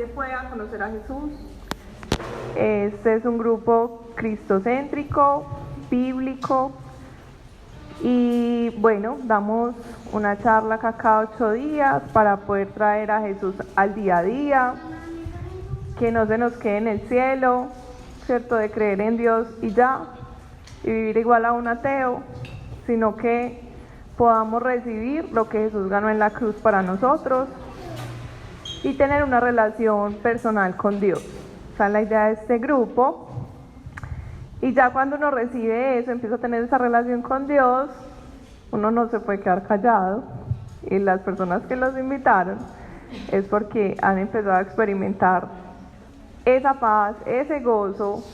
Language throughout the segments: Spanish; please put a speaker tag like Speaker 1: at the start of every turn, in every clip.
Speaker 1: gente pueda conocer a Jesús. Este es un grupo cristocéntrico, bíblico, y bueno, damos una charla cada 8 días para poder traer a Jesús al día a día, que no se nos quede en el cielo, ¿cierto? De creer en Dios y ya, y vivir igual a un ateo, sino que podamos recibir lo que Jesús ganó en la cruz para nosotros y tener una relación personal con Dios. Esa es la idea de este grupo. Y ya cuando uno recibe eso, empieza a tener esa relación con Dios, uno no se puede quedar callado. Y las personas que los invitaron es porque han empezado a experimentar esa paz, ese gozo,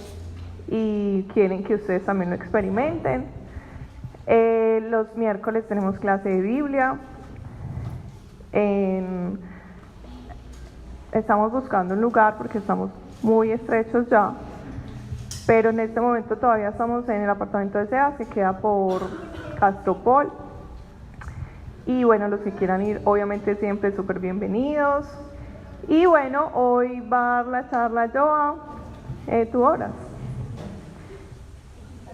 Speaker 1: y quieren que ustedes también lo experimenten. Los miércoles tenemos clase de Biblia. Estamos buscando un lugar porque estamos muy estrechos ya, pero en este momento todavía estamos en el apartamento de SEAS, que queda por Castropol. Y bueno, los que quieran ir, obviamente siempre súper bienvenidos. Y bueno, hoy va a dar la charla Joa, tú oras.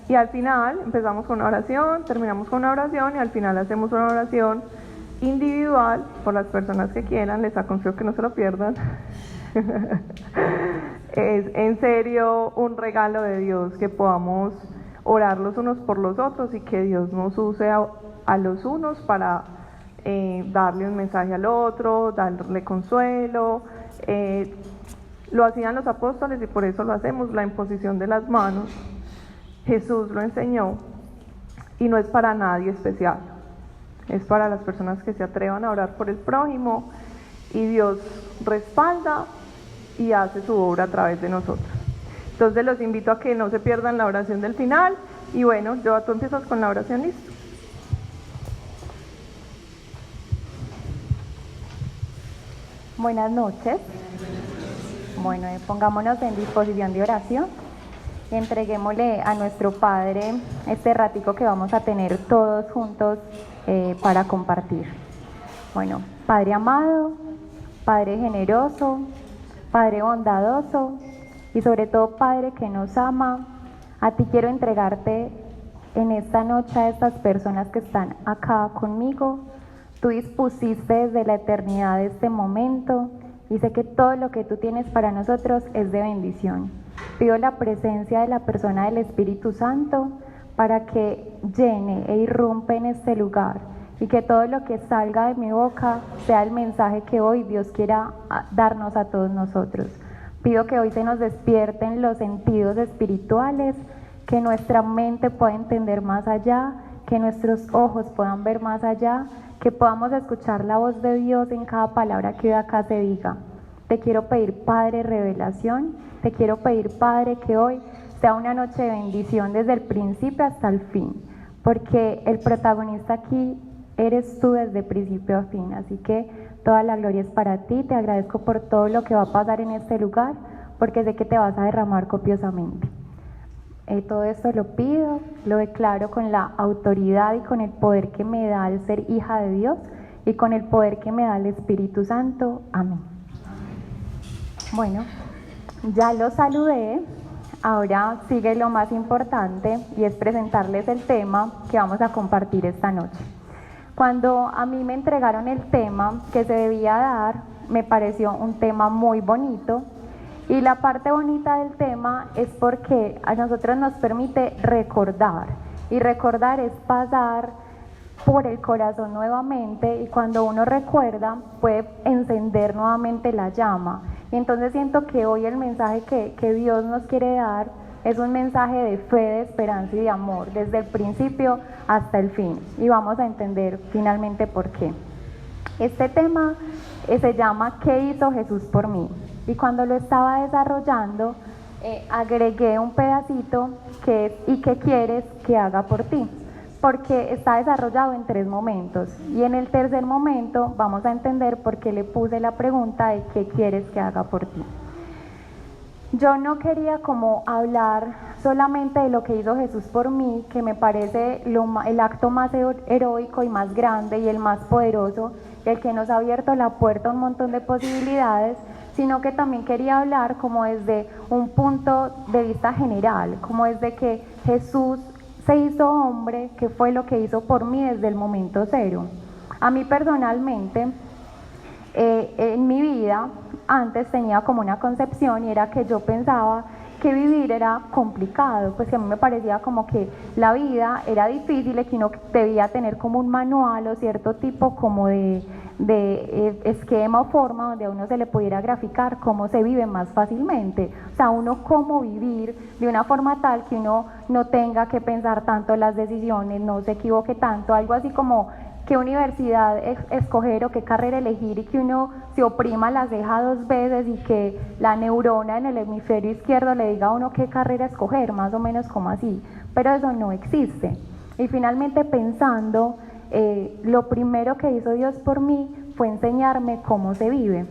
Speaker 1: Y al final empezamos con una oración, terminamos con una oración y al final hacemos una oración individual por las personas que quieran. Les aconsejo que no se lo pierdan. Es en serio un regalo de Dios que podamos orar los unos por los otros y que Dios nos use a los unos para darle un mensaje al otro, darle consuelo. Lo hacían los apóstoles y por eso lo hacemos, la imposición de las manos. Jesús lo enseñó y no es para nadie especial, es para las personas que se atrevan a orar por el prójimo, y Dios respalda y hace su obra a través de nosotros. Entonces los invito a que no se pierdan la oración del final. Y bueno, Joa, tú empiezas con la oración, ¿listo?
Speaker 2: Buenas noches. Bueno, pongámonos en disposición de oración y entreguémosle a nuestro Padre este ratico que vamos a tener todos juntos para compartir. Bueno, Padre amado, Padre generoso, Padre bondadoso y sobre todo Padre que nos ama, a ti quiero entregarte en esta noche a estas personas que están acá conmigo. Tú dispusiste desde la eternidad este momento y sé que todo lo que tú tienes para nosotros es de bendición. Pido la presencia de la persona del Espíritu Santo para que llene e irrumpe en este lugar y que todo lo que salga de mi boca sea el mensaje que hoy Dios quiera darnos a todos nosotros. Pido que hoy se nos despierten los sentidos espirituales, que nuestra mente pueda entender más allá, que nuestros ojos puedan ver más allá, que podamos escuchar la voz de Dios en cada palabra que hoy acá se diga. Te quiero pedir, Padre, revelación. Te quiero pedir, Padre, que hoy sea una noche de bendición desde el principio hasta el fin, porque el protagonista aquí eres tú desde principio a fin. Así que toda la gloria es para ti. Te agradezco por todo lo que va a pasar en este lugar, porque sé que te vas a derramar copiosamente. Todo esto lo pido, lo declaro con la autoridad y con el poder que me da el ser hija de Dios y con el poder que me da el Espíritu Santo. Amén. Bueno, ya los saludé. Ahora sigue lo más importante y es presentarles el tema que vamos a compartir esta noche. Cuando a mí me entregaron el tema que se debía dar, me pareció un tema muy bonito. Y la parte bonita del tema es porque a nosotros nos permite recordar, y recordar es pasar por el corazón nuevamente, y cuando uno recuerda puede encender nuevamente la llama. Y entonces siento que hoy el mensaje que Dios nos quiere dar es un mensaje de fe, de esperanza y de amor, desde el principio hasta el fin, y vamos a entender finalmente por qué. Este tema se llama ¿Qué hizo Jesús por mí? Y cuando lo estaba desarrollando, agregué un pedacito que es ¿y qué quieres que haga por ti? Porque está desarrollado en 3 momentos. Y en el tercer momento vamos a entender por qué le puse la pregunta de ¿qué quieres que haga por ti? Yo no quería como hablar solamente de lo que hizo Jesús por mí, que me parece el acto más heroico y más grande y el más poderoso, el que nos ha abierto la puerta a un montón de posibilidades, sino que también quería hablar como desde un punto de vista general, como desde que Jesús se hizo hombre, que fue lo que hizo por mí desde el momento cero. A mí personalmente, en mi vida, antes tenía como una concepción y era que yo pensaba que vivir era complicado, pues que a mí me parecía como que la vida era difícil y que uno debía tener como un manual o cierto tipo como de esquema o forma donde a uno se le pudiera graficar cómo se vive más fácilmente, o sea, uno cómo vivir de una forma tal que uno no tenga que pensar tanto las decisiones, no se equivoque tanto, algo así como qué universidad escoger o qué carrera elegir y que uno se oprima la ceja 2 veces y que la neurona en el hemisferio izquierdo le diga a uno qué carrera escoger, más o menos como así, pero eso no existe. Y finalmente pensando, lo primero que hizo Dios por mí fue enseñarme cómo se vive.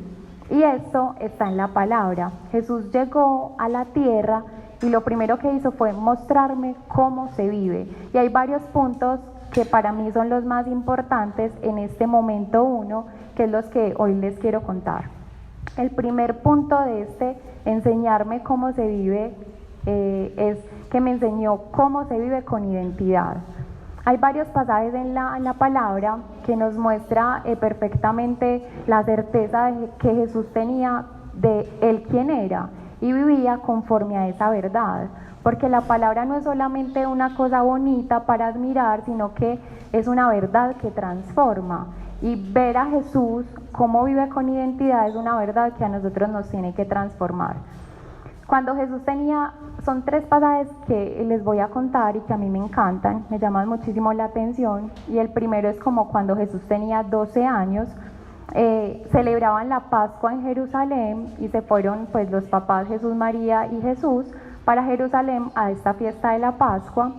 Speaker 2: Y esto está en la palabra. Jesús llegó a la tierra y lo primero que hizo fue mostrarme cómo se vive. Y hay varios puntos que para mí son los más importantes en este momento uno, que es los que hoy les quiero contar. El primer punto de enseñarme cómo se vive es que me enseñó cómo se vive con identidad. Hay varios pasajes en la palabra que nos muestra perfectamente la certeza de que Jesús tenía de él quién era y vivía conforme a esa verdad. Porque la palabra no es solamente una cosa bonita para admirar, sino que es una verdad que transforma. Y ver a Jesús cómo vive con identidad es una verdad que a nosotros nos tiene que transformar. Cuando Jesús son 3 pasajes que les voy a contar y que a mí me encantan, me llaman muchísimo la atención. Y el primero es como cuando Jesús tenía 12 años, celebraban la Pascua en Jerusalén y se fueron pues los papás Jesús, María y Jesús para Jerusalén a esta fiesta de la Pascua,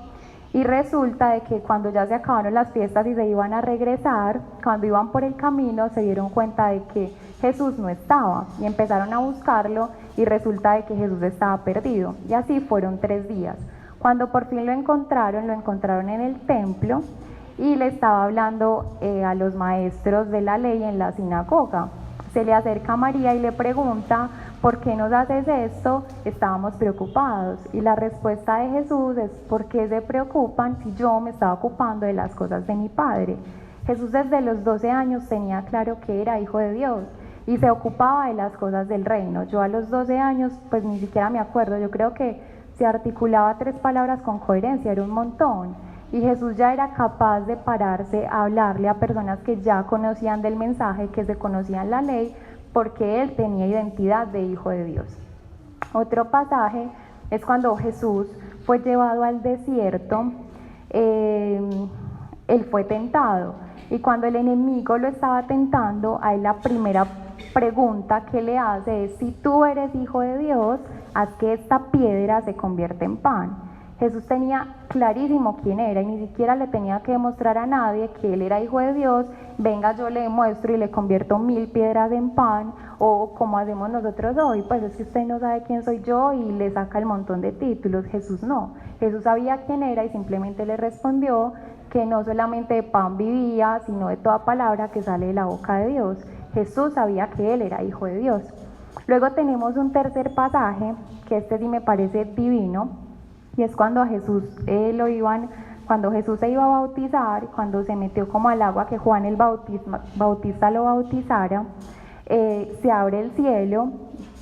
Speaker 2: y resulta de que cuando ya se acabaron las fiestas y se iban a regresar, cuando iban por el camino se dieron cuenta de que Jesús no estaba y empezaron a buscarlo y resulta de que Jesús estaba perdido, y así fueron 3 días. Cuando por fin lo encontraron en el templo y le estaba hablando a los maestros de la ley en la sinagoga. Se le acerca a María y le pregunta: ¿por qué nos haces esto? Estábamos preocupados. Y la respuesta de Jesús es: ¿por qué se preocupan si yo me estaba ocupando de las cosas de mi Padre? Jesús desde los 12 años tenía claro que era hijo de Dios y se ocupaba de las cosas del reino. Yo a los 12 años pues ni siquiera me acuerdo, yo creo que si articulaba 3 palabras con coherencia era un montón. Y Jesús ya era capaz de pararse a hablarle a personas que ya conocían del mensaje, que se conocían la ley, porque él tenía identidad de hijo de Dios. Otro pasaje es cuando Jesús fue llevado al desierto, él fue tentado, y cuando el enemigo lo estaba tentando, a él la primera pregunta que le hace es: si tú eres hijo de Dios, haz que esta piedra se convierta en pan. Jesús tenía clarísimo quién era y ni siquiera le tenía que demostrar a nadie que él era hijo de Dios. Venga, yo le demuestro y le convierto 1000 piedras en pan, o como hacemos nosotros hoy, pues es que usted no sabe quién soy yo, y le saca el montón de títulos. Jesús no, Jesús sabía quién era y simplemente le respondió que no solamente de pan vivía, sino de toda palabra que sale de la boca de Dios. Jesús sabía que él era hijo de Dios. Luego tenemos un tercer pasaje, que sí me parece divino, y es cuando a Jesús cuando Jesús se iba a bautizar, cuando se metió como al agua que Juan el Bautista lo bautizara, se abre el cielo,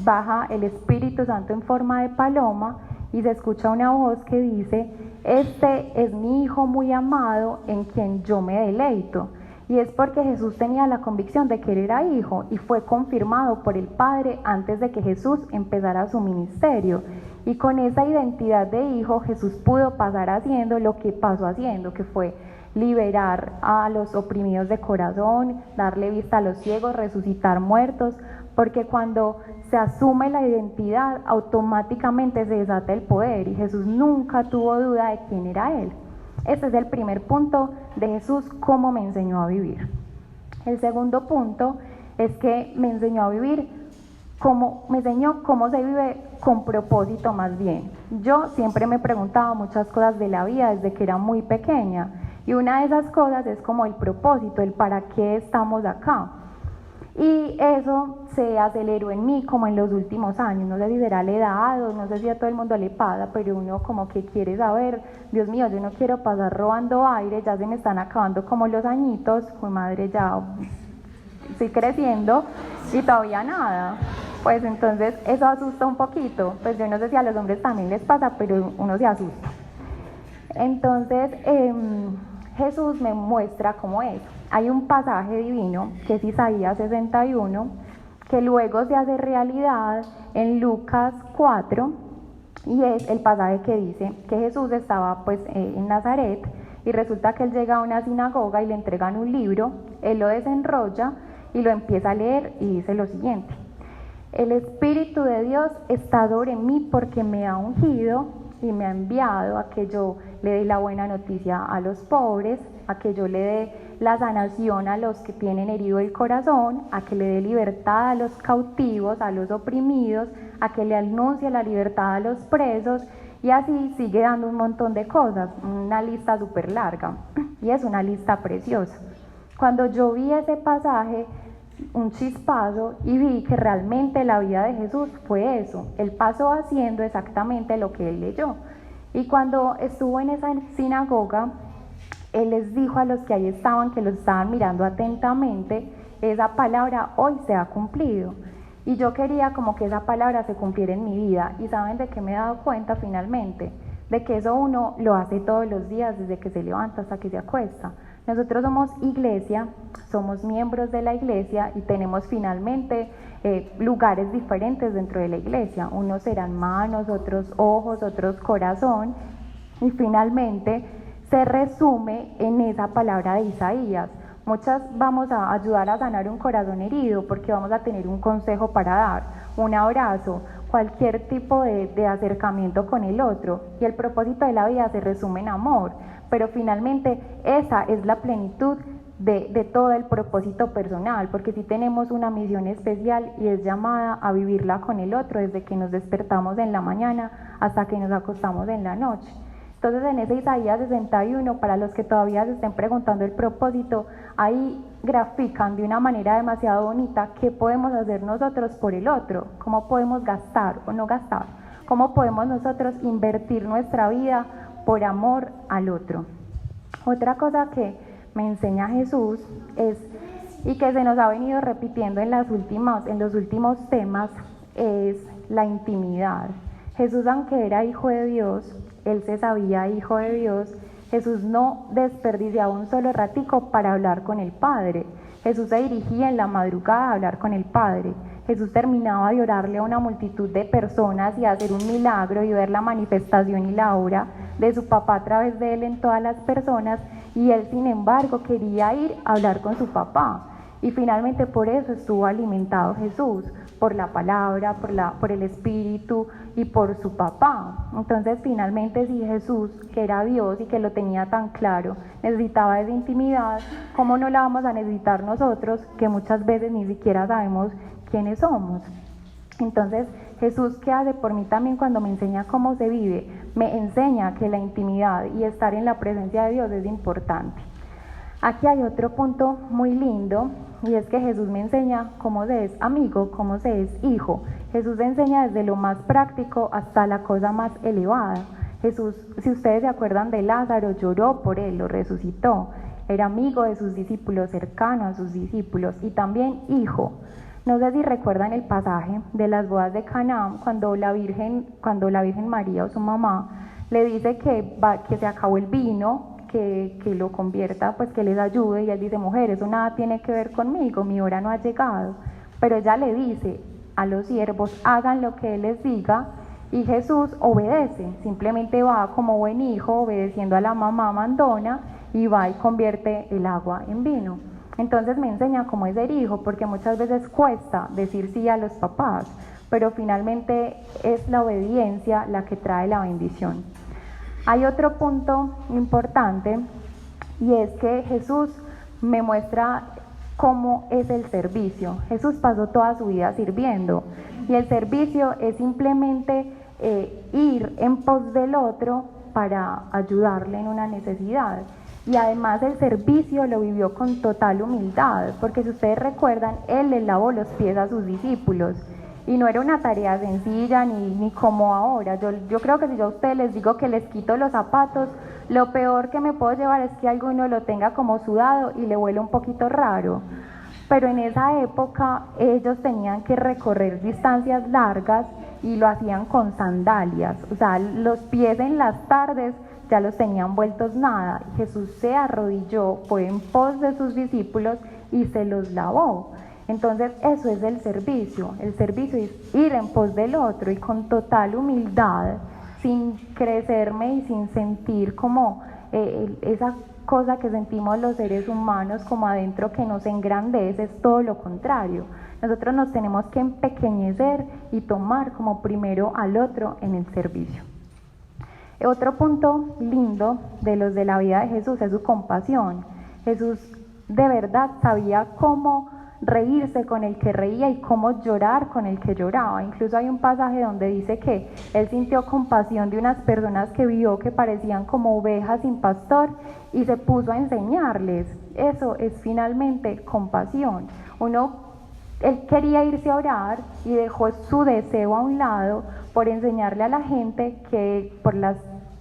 Speaker 2: baja el Espíritu Santo en forma de paloma y se escucha una voz que dice: este es mi Hijo muy amado, en quien yo me deleito. Y es porque Jesús tenía la convicción de que él era hijo y fue confirmado por el Padre antes de que Jesús empezara su ministerio. Y con esa identidad de hijo, Jesús pudo pasar haciendo lo que pasó haciendo, que fue liberar a los oprimidos de corazón, darle vista a los ciegos, resucitar muertos, porque cuando se asume la identidad, automáticamente se desata el poder, y Jesús nunca tuvo duda de quién era él. Este es el primer punto de Jesús, cómo me enseñó a vivir. El segundo punto es que me enseñó a vivir, me enseñó cómo se vive con propósito más bien. Yo siempre me preguntaba muchas cosas de la vida desde que era muy pequeña, y una de esas cosas es como el propósito, el para qué estamos acá. Y eso se aceleró en mí como en los últimos años, no sé si será la edad o no sé si a todo el mundo le pasa, pero uno como que quiere saber, Dios mío, yo no quiero pasar robando aire, ya se me están acabando como los añitos, pues madre, ya estoy creciendo y todavía nada. Pues entonces eso asusta un poquito, pues yo no sé si a los hombres también les pasa, pero uno se asusta. Entonces Jesús me muestra cómo es. Hay un pasaje divino que es Isaías 61, que luego se hace realidad en Lucas 4, y es el pasaje que dice que Jesús estaba pues en Nazaret, y resulta que él llega a una sinagoga y le entregan un libro, él lo desenrolla y lo empieza a leer y dice lo siguiente: el Espíritu de Dios está sobre mí porque me ha ungido y me ha enviado a que yo le dé la buena noticia a los pobres, a que yo le dé la sanación a los que tienen herido el corazón, a que le dé libertad a los cautivos, a los oprimidos, a que le anuncie la libertad a los presos, y así sigue dando un montón de cosas, una lista súper larga, y es una lista preciosa. Cuando yo vi ese pasaje, un chispazo, y vi que realmente la vida de Jesús fue eso, él pasó haciendo exactamente lo que él leyó. Y cuando estuvo en esa sinagoga, él les dijo a los que ahí estaban, que los estaban mirando atentamente, esa palabra hoy se ha cumplido. Y yo quería como que esa palabra se cumpliera en mi vida. ¿Y saben de qué me he dado cuenta finalmente? De que eso uno lo hace todos los días, desde que se levanta hasta que se acuesta. Nosotros somos iglesia, somos miembros de la iglesia y tenemos finalmente lugares diferentes dentro de la iglesia. Unos serán manos, otros ojos, otros corazón, y finalmente se resume en esa palabra de Isaías. Muchas vamos a ayudar a sanar un corazón herido porque vamos a tener un consejo para dar, un abrazo, cualquier tipo de acercamiento con el otro, y el propósito de la vida se resume en amor, pero finalmente esa es la plenitud de todo el propósito personal, porque sí tenemos una misión especial y es llamada a vivirla con el otro desde que nos despertamos en la mañana hasta que nos acostamos en la noche. Entonces en ese Isaías 61, para los que todavía se estén preguntando el propósito, ahí grafican de una manera demasiado bonita qué podemos hacer nosotros por el otro, cómo podemos gastar o no gastar, cómo podemos nosotros invertir nuestra vida por amor al otro. Otra cosa que me enseña Jesús es, y que se nos ha venido repitiendo en los últimos temas, es la intimidad. Jesús, aunque era hijo de Dios, él se sabía hijo de Dios, Jesús no desperdiciaba un solo ratico para hablar con el Padre. Jesús se dirigía en la madrugada a hablar con el Padre. Jesús terminaba de orarle a una multitud de personas y hacer un milagro y ver la manifestación y la obra de su papá a través de él en todas las personas, y él sin embargo quería ir a hablar con su papá. Y finalmente por eso estuvo alimentado Jesús, por la palabra, por el Espíritu y por su papá. Entonces finalmente si Jesús, que era Dios y que lo tenía tan claro, necesitaba esa intimidad, ¿cómo no la vamos a necesitar nosotros, que muchas veces ni siquiera sabemos quiénes somos? Entonces Jesús, ¿qué hace por mí también cuando me enseña cómo se vive? Me enseña que la intimidad y estar en la presencia de Dios es importante. Aquí hay otro punto muy lindo, y es que Jesús me enseña cómo se es amigo, cómo se es hijo. Jesús enseña desde lo más práctico hasta la cosa más elevada. Jesús, si ustedes se acuerdan de Lázaro, lloró por él, lo resucitó. Era amigo de sus discípulos, cercano a sus discípulos, y también hijo. No sé si recuerdan el pasaje de las bodas de Caná, cuando la Virgen María o su mamá le dice que se acabó el vino, que lo convierta, pues que les ayude, y él dice: mujer, eso nada tiene que ver conmigo, mi hora no ha llegado. Pero ella le dice a los siervos: hagan lo que él les diga, y Jesús obedece, simplemente va como buen hijo, obedeciendo a la mamá mandona, y va y convierte el agua en vino. Entonces me enseña cómo es ser hijo, porque muchas veces cuesta decir sí a los papás, pero finalmente es la obediencia la que trae la bendición. Hay otro punto importante, y es que Jesús me muestra cómo es el servicio. Jesús pasó toda su vida sirviendo, y el servicio es simplemente ir en pos del otro para ayudarle en una necesidad. Y además el servicio lo vivió con total humildad, porque si ustedes recuerdan, Él les lavó los pies a sus discípulos. Y no era una tarea sencilla ni como ahora. Yo creo que si yo a ustedes les digo que les quito los zapatos, lo peor que me puedo llevar es que alguno lo tenga como sudado y le huele un poquito raro. Pero en esa época ellos tenían que recorrer distancias largas y lo hacían con sandalias. O sea, los pies en las tardes ya los tenían vueltos nada. Jesús se arrodilló, fue en pos de sus discípulos y se los lavó. Entonces eso es el servicio es ir en pos del otro y con total humildad, sin crecerme y sin sentir como esa cosa que sentimos los seres humanos como adentro que nos engrandece, es todo lo contrario. Nosotros nos tenemos que empequeñecer y tomar como primero al otro en el servicio. Otro punto lindo de los de la vida de Jesús es su compasión. Jesús de verdad sabía cómo reírse con el que reía y cómo llorar con el que lloraba. Incluso hay un pasaje donde dice que él sintió compasión de unas personas que vio que parecían como ovejas sin pastor y se puso a enseñarles. Eso es finalmente compasión. Él quería irse a orar y dejó su deseo a un lado por enseñarle a la gente por las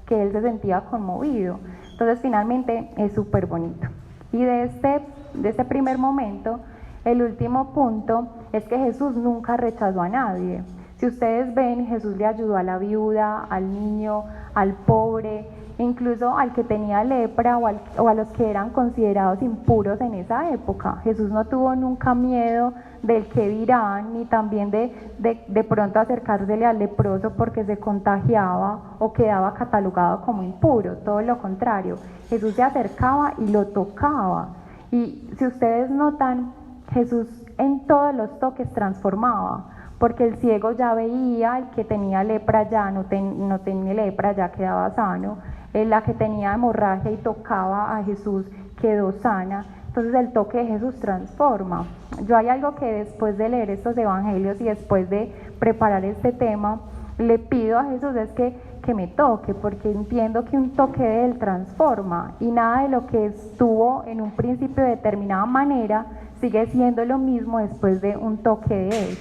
Speaker 2: que él se sentía conmovido. Entonces finalmente es súper bonito. Y de este primer momento, el último punto es que Jesús nunca rechazó a nadie. Si ustedes ven, Jesús le ayudó a la viuda, al niño, al pobre, incluso al que tenía lepra o a los que eran considerados impuros en esa época. Jesús no tuvo nunca miedo del que dirán, ni también de pronto acercársele al leproso porque se contagiaba o quedaba catalogado como impuro. Todo lo contrario, Jesús se acercaba y lo tocaba. Y si ustedes notan, Jesús en todos los toques transformaba, porque el ciego ya veía, el que tenía lepra ya no tenía lepra, ya quedaba sano, la que tenía hemorragia y tocaba a Jesús quedó sana. Entonces el toque de Jesús transforma. Yo hay algo que después de leer estos evangelios y después de preparar este tema, le pido a Jesús es que me toque, porque entiendo que un toque de Él transforma y nada de lo que estuvo en un principio de determinada manera sigue siendo lo mismo después de un toque de Él.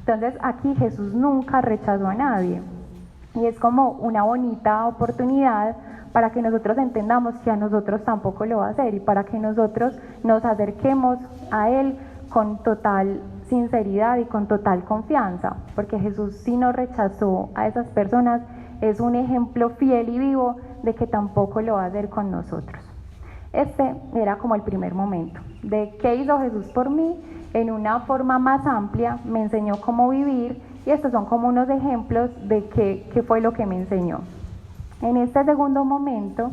Speaker 2: Entonces aquí Jesús nunca rechazó a nadie y es como una bonita oportunidad para que nosotros entendamos que a nosotros tampoco lo va a hacer y para que nosotros nos acerquemos a Él con total sinceridad y con total confianza, porque Jesús sí no rechazó a esas personas, es un ejemplo fiel y vivo de que tampoco lo va a hacer con nosotros. Este era como el primer momento de qué hizo Jesús por mí. En una forma más amplia me enseñó cómo vivir y estos son como unos ejemplos de qué fue lo que me enseñó. En este segundo momento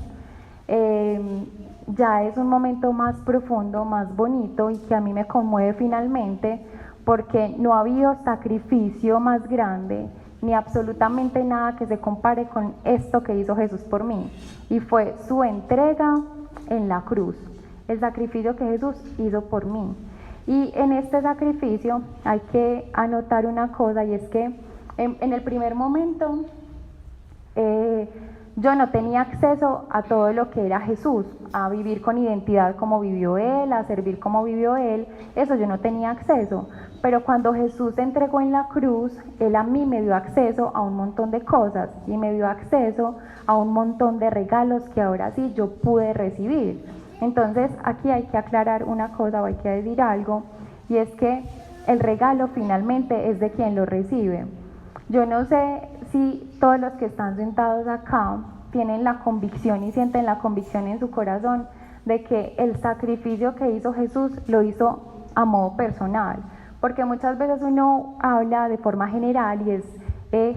Speaker 2: ya es un momento más profundo, más bonito y que a mí me conmueve finalmente, porque no ha habido sacrificio más grande ni absolutamente nada que se compare con esto que hizo Jesús por mí, y fue su entrega en la cruz, el sacrificio que Jesús hizo por mí. Y en este sacrificio hay que anotar una cosa, y es que en el primer momento yo no tenía acceso a todo lo que era Jesús, a vivir con identidad como vivió Él, a servir como vivió Él, eso yo no tenía acceso. Pero cuando Jesús se entregó en la cruz, Él a mí me dio acceso a un montón de cosas y me dio acceso a un montón de regalos que ahora sí yo pude recibir. Entonces aquí hay que aclarar una cosa o hay que decir algo, y es que el regalo finalmente es de quien lo recibe. Yo no sé si todos los que están sentados acá tienen la convicción y sienten la convicción en su corazón de que el sacrificio que hizo Jesús lo hizo a modo personal, porque muchas veces uno habla de forma general y es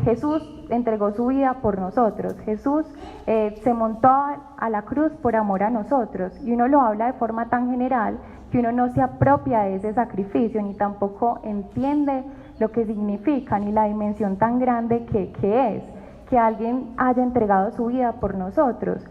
Speaker 2: Jesús entregó su vida por nosotros, Jesús se montó a la cruz por amor a nosotros, y uno lo habla de forma tan general que uno no se apropia de ese sacrificio ni tampoco entiende lo que significa ni la dimensión tan grande que es que alguien haya entregado su vida por nosotros.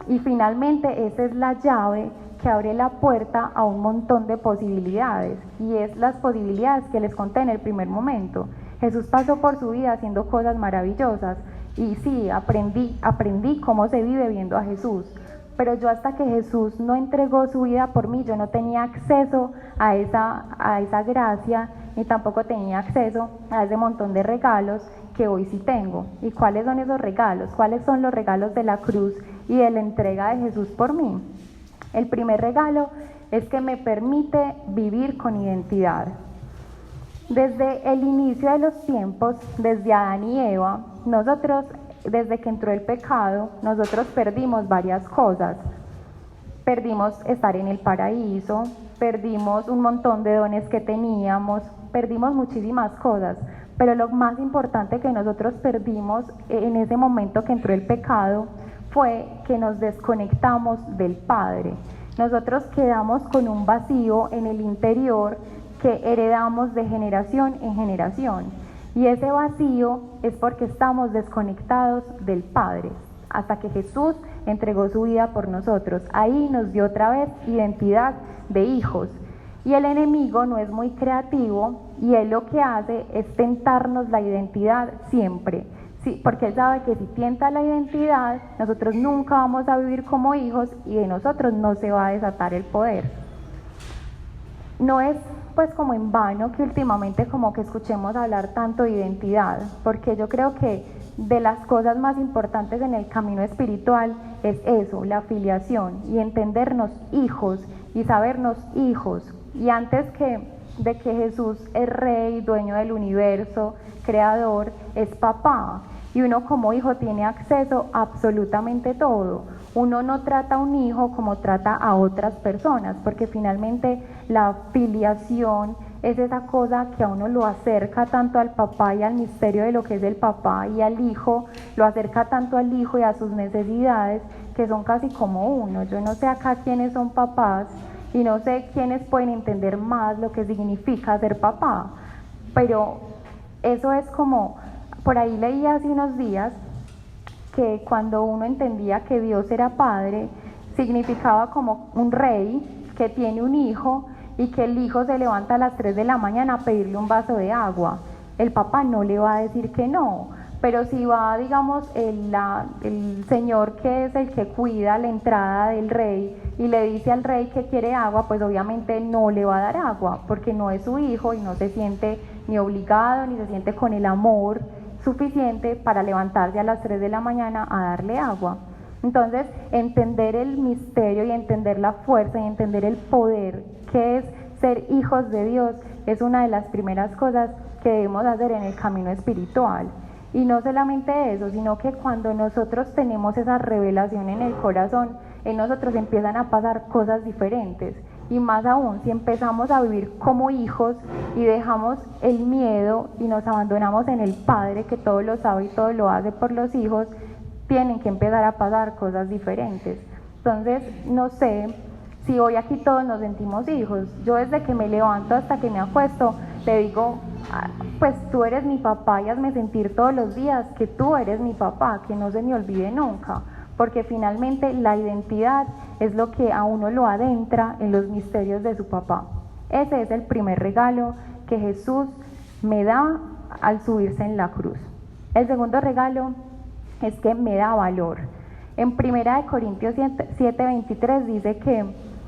Speaker 2: Y finalmente esa es la llave que abre la puerta a un montón de posibilidades, y es las posibilidades que les conté en el primer momento. Jesús pasó por su vida haciendo cosas maravillosas y sí, aprendí cómo se vive viendo a Jesús, pero yo hasta que Jesús no entregó su vida por mí, yo no tenía acceso a esa gracia, ni tampoco tenía acceso a ese montón de regalos que hoy sí tengo. ¿Y cuáles son esos regalos? ¿Cuáles son los regalos de la cruz y de la entrega de Jesús por mí? El primer regalo es que me permite vivir con identidad. Desde el inicio de los tiempos, desde Adán y Eva, nosotros, desde que entró el pecado, nosotros perdimos varias cosas. Perdimos estar en el paraíso, perdimos un montón de dones que teníamos, perdimos muchísimas cosas, pero lo más importante que nosotros perdimos en ese momento que entró el pecado fue que nos desconectamos del Padre. Nosotros quedamos con un vacío en el interior que heredamos de generación en generación. Y ese vacío es porque estamos desconectados del Padre, hasta que Jesús entregó su vida por nosotros. Ahí nos dio otra vez identidad de hijos. Y el enemigo no es muy creativo y él lo que hace es tentarnos la identidad siempre. Sí, porque él sabe que si tienta la identidad, nosotros nunca vamos a vivir como hijos y de nosotros no se va a desatar el poder. No es pues como en vano que últimamente como que escuchemos hablar tanto de identidad, porque yo creo que de las cosas más importantes en el camino espiritual es eso, la filiación y entendernos hijos y sabernos hijos. Y antes de que Jesús es rey, dueño del universo, creador, es papá. Y uno como hijo tiene acceso a absolutamente todo. Uno no trata a un hijo como trata a otras personas, porque finalmente la filiación es esa cosa que a uno lo acerca tanto al papá y al misterio de lo que es el papá, y al hijo, lo acerca tanto al hijo y a sus necesidades, que son casi como uno. Yo no sé acá quiénes son papás, y no sé quiénes pueden entender más lo que significa ser papá, pero eso es como, por ahí leí hace unos días que cuando uno entendía que Dios era padre, significaba como un rey que tiene un hijo y que el hijo se levanta a las 3 de la mañana a pedirle un vaso de agua. El papá no le va a decir que no, pero si va, digamos, el señor que es el que cuida la entrada del rey y le dice al rey que quiere agua, pues obviamente no le va a dar agua, porque no es su hijo y no se siente ni obligado ni se siente con el amor suficiente para levantarse a las 3 de la mañana a darle agua. Entonces, entender el misterio y entender la fuerza y entender el poder que es ser hijos de Dios es una de las primeras cosas que debemos hacer en el camino espiritual. Y no solamente eso, sino que cuando nosotros tenemos esa revelación en el corazón, en nosotros empiezan a pasar cosas diferentes. Y más aún, si empezamos a vivir como hijos y dejamos el miedo y nos abandonamos en el Padre que todo lo sabe y todo lo hace por los hijos, tienen que empezar a pasar cosas diferentes. Entonces, no sé si hoy aquí todos nos sentimos hijos. Yo desde que me levanto hasta que me acuesto, le digo, pues tú eres mi papá, y hazme sentir todos los días que tú eres mi papá, que no se me olvide nunca, porque finalmente la identidad es lo que a uno lo adentra en los misterios de su papá. Ese es el primer regalo que Jesús me da al subirse en la cruz. El segundo regalo es que me da valor. En 1 Corintios 7:23 dice que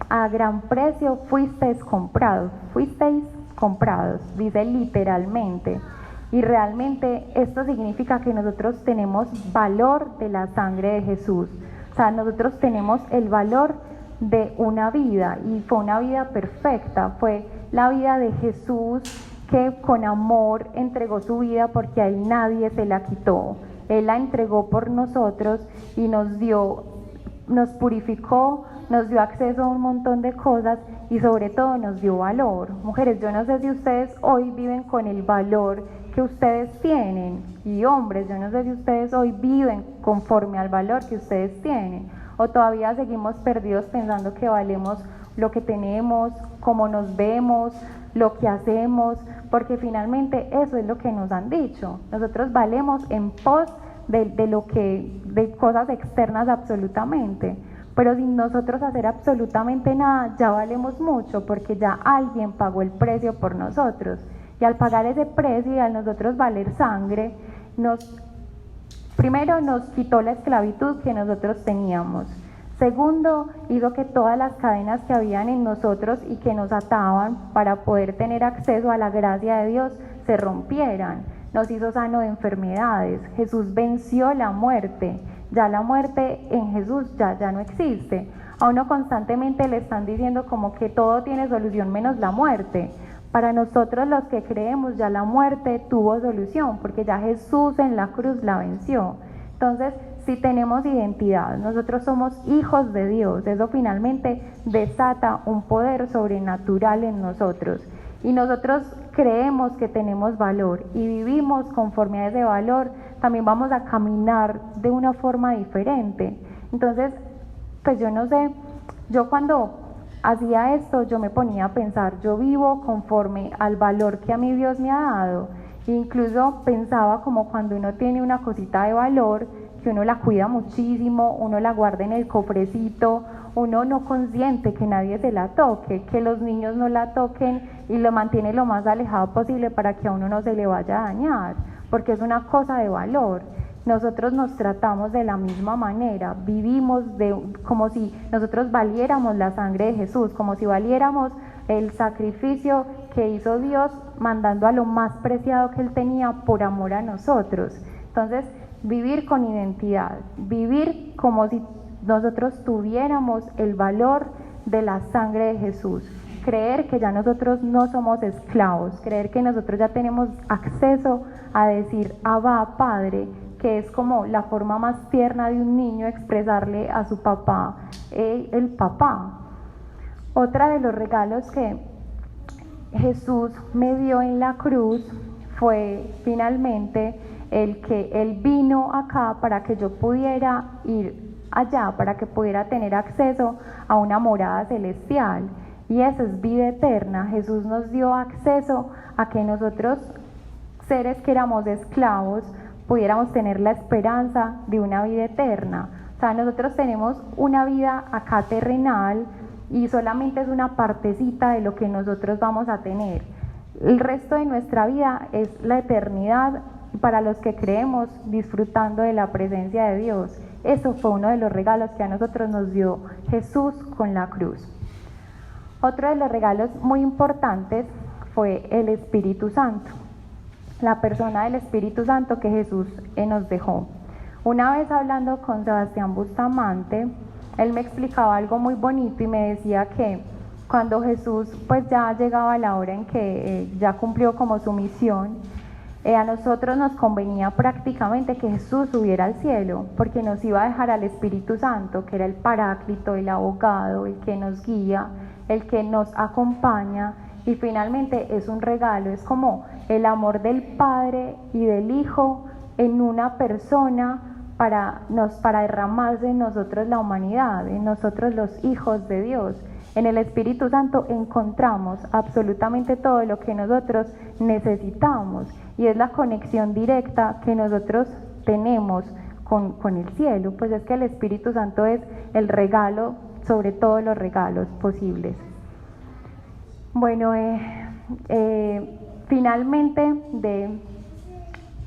Speaker 2: a gran precio fuisteis comprados, dice literalmente. Y realmente esto significa que nosotros tenemos valor de la sangre de Jesús. O sea, nosotros tenemos el valor de una vida, y fue una vida perfecta, fue la vida de Jesús que con amor entregó su vida porque a él nadie se la quitó. Él la entregó por nosotros y nos purificó, nos dio acceso a un montón de cosas y sobre todo nos dio valor. Mujeres, yo no sé si ustedes hoy viven con el valor que ustedes tienen, y hombres, yo no sé si ustedes hoy viven conforme al valor que ustedes tienen, o todavía seguimos perdidos pensando que valemos lo que tenemos, cómo nos vemos, lo que hacemos, porque finalmente eso es lo que nos han dicho. Nosotros valemos en pos de cosas externas absolutamente, pero sin nosotros hacer absolutamente nada ya valemos mucho, porque ya alguien pagó el precio por nosotros, y al pagar ese precio y al nosotros valer sangre, primero nos quitó la esclavitud que nosotros teníamos. Segundo, hizo que todas las cadenas que habían en nosotros y que nos ataban para poder tener acceso a la gracia de Dios se rompieran. Nos hizo sano de enfermedades. Jesús venció la muerte. Ya la muerte en Jesús ya no existe. A uno constantemente le están diciendo como que todo tiene solución menos la muerte. Para nosotros los que creemos ya la muerte tuvo solución porque ya Jesús en la cruz la venció. Entonces, si tenemos identidad, nosotros somos hijos de Dios, eso finalmente desata un poder sobrenatural en nosotros. Y nosotros creemos que tenemos valor y vivimos conforme a ese valor, también vamos a caminar de una forma diferente. Entonces, pues yo no sé, yo cuando hacía esto, yo me ponía a pensar, yo vivo conforme al valor que a mí Dios me ha dado. Incluso pensaba como cuando uno tiene una cosita de valor, que uno la cuida muchísimo, uno la guarda en el cofrecito, uno no consiente que nadie se la toque, que los niños no la toquen y lo mantiene lo más alejado posible para que a uno no se le vaya a dañar, porque es una cosa de valor. Nosotros nos tratamos de la misma manera, vivimos como si nosotros valiéramos la sangre de Jesús, como si valiéramos el sacrificio que hizo Dios mandando a lo más preciado que Él tenía por amor a nosotros. Entonces, vivir con identidad, vivir como si nosotros tuviéramos el valor de la sangre de Jesús, creer que ya nosotros no somos esclavos, creer que nosotros ya tenemos acceso a decir Abba, Padre, que es como la forma más tierna de un niño expresarle a su papá, el papá. Otra de los regalos que Jesús me dio en la cruz fue finalmente el que Él vino acá para que yo pudiera ir allá, para que pudiera tener acceso a una morada celestial, y esa es vida eterna. Jesús nos dio acceso a que nosotros, seres que éramos esclavos, pudiéramos tener la esperanza de una vida eterna. O sea, nosotros tenemos una vida acá terrenal y solamente es una partecita de lo que nosotros vamos a tener. El resto de nuestra vida es la eternidad para los que creemos, disfrutando de la presencia de Dios. Eso fue uno de los regalos que a nosotros nos dio Jesús con la cruz. Otro de los regalos muy importantes fue el Espíritu Santo, la persona del Espíritu Santo que Jesús nos dejó. Una vez hablando con Sebastián Bustamante, él me explicaba algo muy bonito y me decía que cuando Jesús pues ya llegaba la hora en que ya cumplió como su misión, a nosotros nos convenía prácticamente que Jesús subiera al cielo, porque nos iba a dejar al Espíritu Santo, que era el Paráclito, el abogado, el que nos guía, el que nos acompaña, y finalmente es un regalo, es como el amor del Padre y del Hijo en una persona para derramarse en nosotros la humanidad, en nosotros los hijos de Dios. En el Espíritu Santo encontramos absolutamente todo lo que nosotros necesitamos, y es la conexión directa que nosotros tenemos con el cielo. Pues es que el Espíritu Santo es el regalo sobre todos los regalos posibles. Bueno, finalmente, de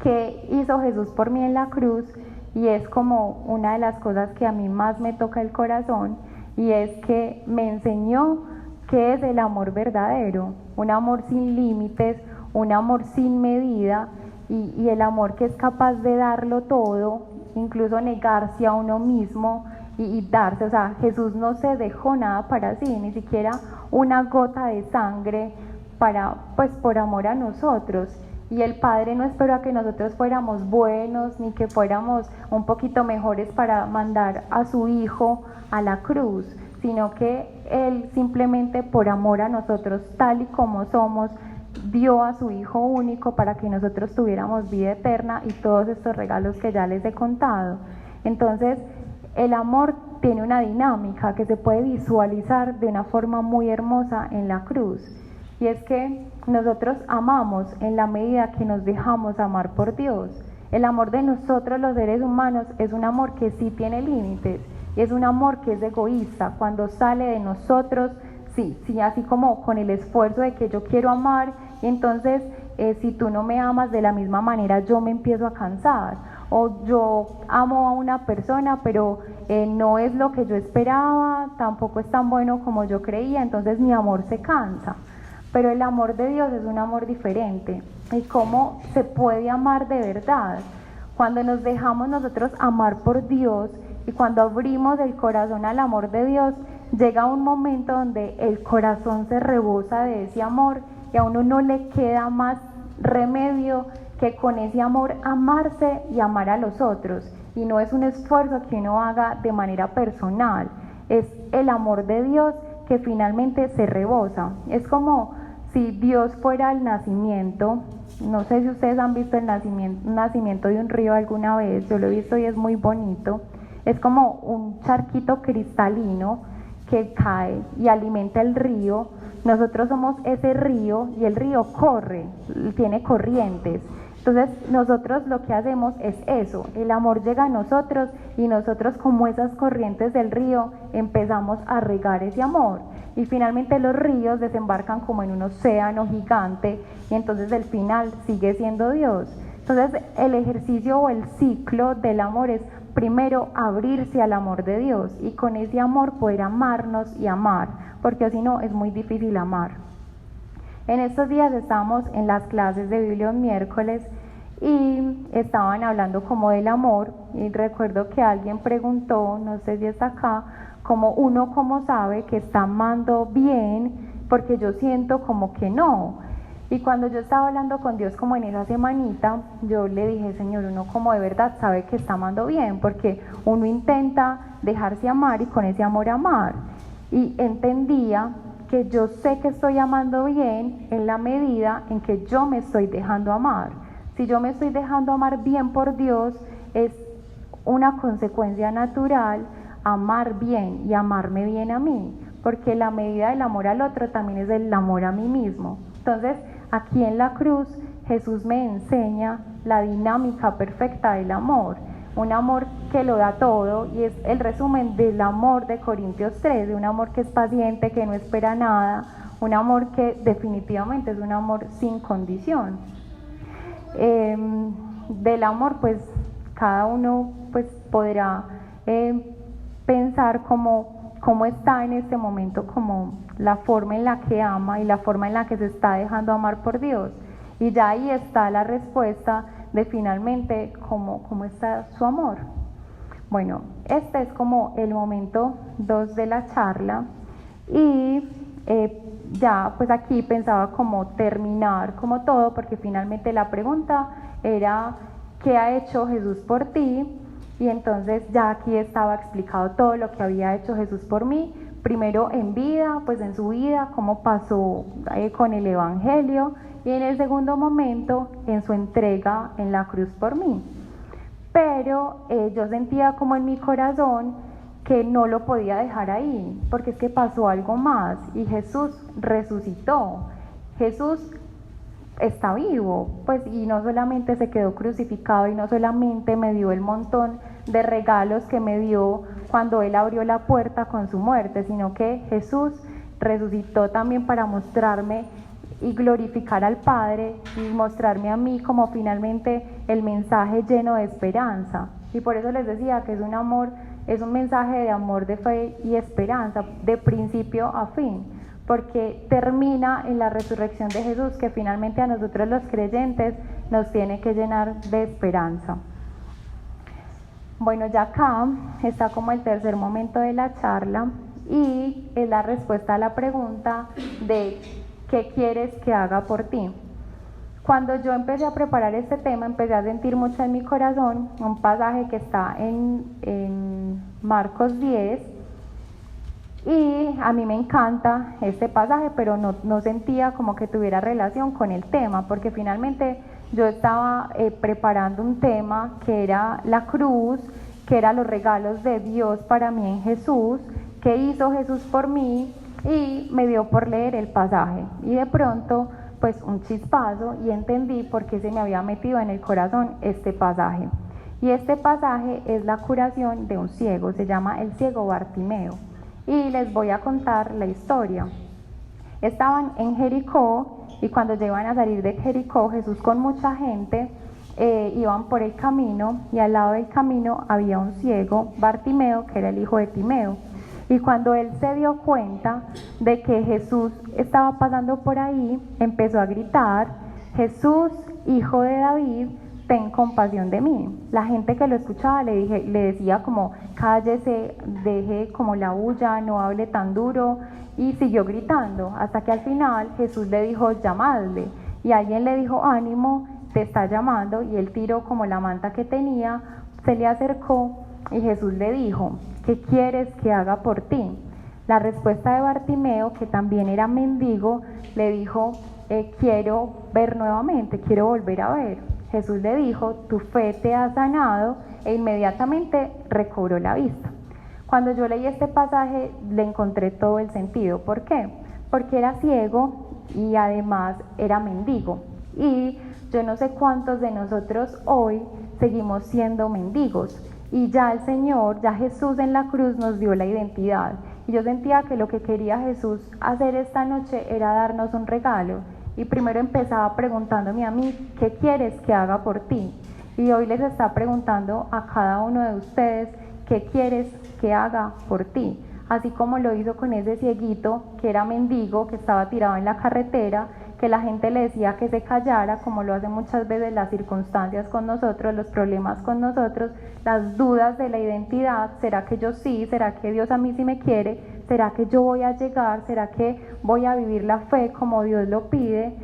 Speaker 2: qué hizo Jesús por mí en la cruz, y es como una de las cosas que a mí más me toca el corazón, y es que me enseñó qué es el amor verdadero, un amor sin límites, un amor sin medida, y el amor que es capaz de darlo todo, incluso negarse a uno mismo y darse. O sea, Jesús no se dejó nada para sí, ni siquiera una gota de sangre por amor a nosotros. Y el Padre no esperó a que nosotros fuéramos buenos ni que fuéramos un poquito mejores para mandar a su Hijo a la cruz, sino que Él simplemente por amor a nosotros, tal y como somos, dio a su Hijo único para que nosotros tuviéramos vida eterna y todos estos regalos que ya les he contado. Entonces, el amor tiene una dinámica que se puede visualizar de una forma muy hermosa en la cruz, y es que nosotros amamos en la medida que nos dejamos amar por Dios. El amor de nosotros los seres humanos es un amor que sí tiene límites, y es un amor que es egoísta. Cuando sale de nosotros, sí, así como con el esfuerzo de que yo quiero amar, y entonces si tú no me amas de la misma manera, yo me empiezo a cansar. o yo amo a una persona, pero no es lo que yo esperaba, tampoco es tan bueno como yo creía, entonces mi amor se cansa. Pero el amor de Dios es un amor diferente. ¿Y cómo se puede amar de verdad? Cuando nos dejamos nosotros amar por Dios y cuando abrimos el corazón al amor de Dios, llega un momento donde el corazón se rebosa de ese amor y a uno no le queda más remedio que con ese amor amarse y amar a los otros. Y no es un esfuerzo que uno haga de manera personal, es el amor de Dios que finalmente se rebosa. Es como si Dios fuera el nacimiento. No sé si ustedes han visto el nacimiento de un río alguna vez, yo lo he visto y es muy bonito. Es como un charquito cristalino que cae y alimenta el río. Nosotros somos ese río y el río corre, tiene corrientes. Entonces nosotros lo que hacemos es eso, el amor llega a nosotros y nosotros como esas corrientes del río empezamos a regar ese amor. Y finalmente los ríos desembarcan como en un océano gigante y entonces el final sigue siendo Dios. Entonces el ejercicio o el ciclo del amor es primero abrirse al amor de Dios y con ese amor poder amarnos y amar, porque si no es muy difícil amar. En estos días estábamos en las clases de Biblia un miércoles y estaban hablando como del amor y recuerdo que alguien preguntó, no sé si está acá, como uno cómo sabe que está amando bien, porque yo siento como que no. Y cuando yo estaba hablando con Dios como en esa semanita, yo le dije, Señor, uno como de verdad sabe que está amando bien, porque uno intenta dejarse amar y con ese amor amar. Y entendía que yo sé que estoy amando bien en la medida en que yo me estoy dejando amar. Si yo me estoy dejando amar bien por Dios, es una consecuencia natural amar bien y amarme bien a mí, porque la medida del amor al otro también es el amor a mí mismo. Entonces, aquí en la cruz, Jesús me enseña la dinámica perfecta del amor, un amor que lo da todo y es el resumen del amor de Corintios 3, de un amor que es paciente, que no espera nada, un amor que definitivamente es un amor sin condición. Del amor, pues cada uno pues podrá pensar cómo está en este momento, como la forma en la que ama y la forma en la que se está dejando amar por Dios. Y ya ahí está la respuesta de finalmente cómo está su amor. Bueno, este es como el momento 2 de la charla y ya pues aquí pensaba como terminar como todo, porque finalmente la pregunta era ¿qué ha hecho Jesús por ti? Y entonces ya aquí estaba explicado todo lo que había hecho Jesús por mí, primero en vida, pues en su vida, cómo pasó con el Evangelio, y en el segundo momento en su entrega en la cruz por mí. Pero yo sentía como en mi corazón que no lo podía dejar ahí, porque es que pasó algo más y Jesús resucitó. Jesús está vivo, pues, y no solamente se quedó crucificado y no solamente me dio el montón de regalos que me dio cuando Él abrió la puerta con su muerte, sino que Jesús resucitó también para mostrarme y glorificar al Padre y mostrarme a mí como finalmente el mensaje lleno de esperanza. Y por eso les decía que es un amor, es un mensaje de amor, de fe y esperanza, de principio a fin, porque termina en la resurrección de Jesús, que finalmente a nosotros los creyentes nos tiene que llenar de esperanza. Bueno, ya acá está como el tercer momento de la charla y es la respuesta a la pregunta de ¿qué quieres que haga por ti? Cuando yo empecé a preparar este tema, empecé a sentir mucho en mi corazón un pasaje que está en Marcos 10, y a mí me encanta este pasaje, pero no sentía como que tuviera relación con el tema, porque finalmente yo estaba preparando un tema que era la cruz, que era los regalos de Dios para mí en Jesús, que hizo Jesús por mí, y me dio por leer el pasaje. Y de pronto, pues un chispazo, y entendí por qué se me había metido en el corazón este pasaje. Y este pasaje es la curación de un ciego, se llama el ciego Bartimeo. Y les voy a contar la historia. Estaban en Jericó y cuando llegan a salir de Jericó, Jesús con mucha gente iban por el camino y al lado del camino había un ciego, Bartimeo, que era el hijo de Timeo. Y cuando él se dio cuenta de que Jesús estaba pasando por ahí, empezó a gritar: Jesús, hijo de David, ten compasión de mí. La gente que lo escuchaba le decía como: cállese, deje como la bulla, no hable tan duro, y siguió gritando, hasta que al final Jesús le dijo: llamadle. Y alguien le dijo: ánimo, te está llamando. Y él tiró como la manta que tenía, se le acercó y Jesús le dijo: ¿qué quieres que haga por ti? La respuesta de Bartimeo, que también era mendigo, le dijo: quiero ver nuevamente, quiero volver a ver. Jesús le dijo: tu fe te ha sanado, e inmediatamente recobró la vista. Cuando yo leí este pasaje le encontré todo el sentido. ¿Por qué? Porque era ciego y además era mendigo. Y yo no sé cuántos de nosotros hoy seguimos siendo mendigos. Y ya el Señor, ya Jesús en la cruz nos dio la identidad. Y yo sentía que lo que quería Jesús hacer esta noche era darnos un regalo. Y primero empezaba preguntándome a mí: ¿qué quieres que haga por ti? Y hoy les está preguntando a cada uno de ustedes: ¿qué quieres que haga por ti? Así como lo hizo con ese cieguito que era mendigo, que estaba tirado en la carretera, que la gente le decía que se callara, como lo hacen muchas veces las circunstancias con nosotros, los problemas con nosotros, las dudas de la identidad. ¿Será que yo sí? ¿Será que Dios a mí sí me quiere? ¿Será que yo voy a llegar? ¿Será que voy a vivir la fe como Dios lo pide?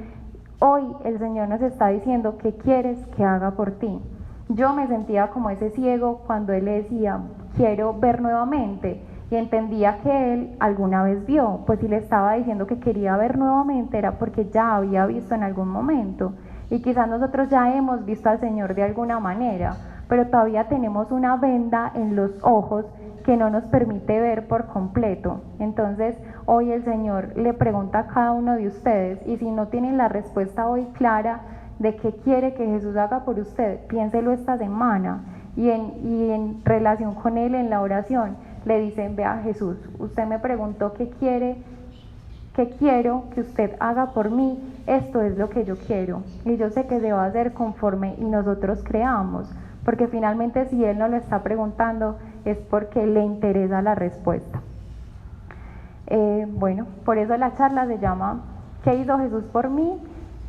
Speaker 2: Hoy el Señor nos está diciendo: ¿qué quieres que haga por ti? Yo me sentía como ese ciego cuando Él le decía: quiero ver nuevamente. Y entendía que Él alguna vez vio, pues si le estaba diciendo que quería ver nuevamente era porque ya había visto en algún momento. Y quizás nosotros ya hemos visto al Señor de alguna manera, pero todavía tenemos una venda en los ojos que no nos permite ver por completo. Entonces hoy el Señor le pregunta a cada uno de ustedes, y si no tienen la respuesta hoy clara de qué quiere que Jesús haga por usted, piénselo esta semana, y en relación con Él en la oración le dicen: vea Jesús, usted me preguntó qué quiero que usted haga por mí, esto es lo que yo quiero, y yo sé que se va a hacer conforme y nosotros creamos, porque finalmente si Él nos lo está preguntando es porque le interesa la respuesta. Bueno, por eso la charla se llama ¿qué hizo Jesús por mí?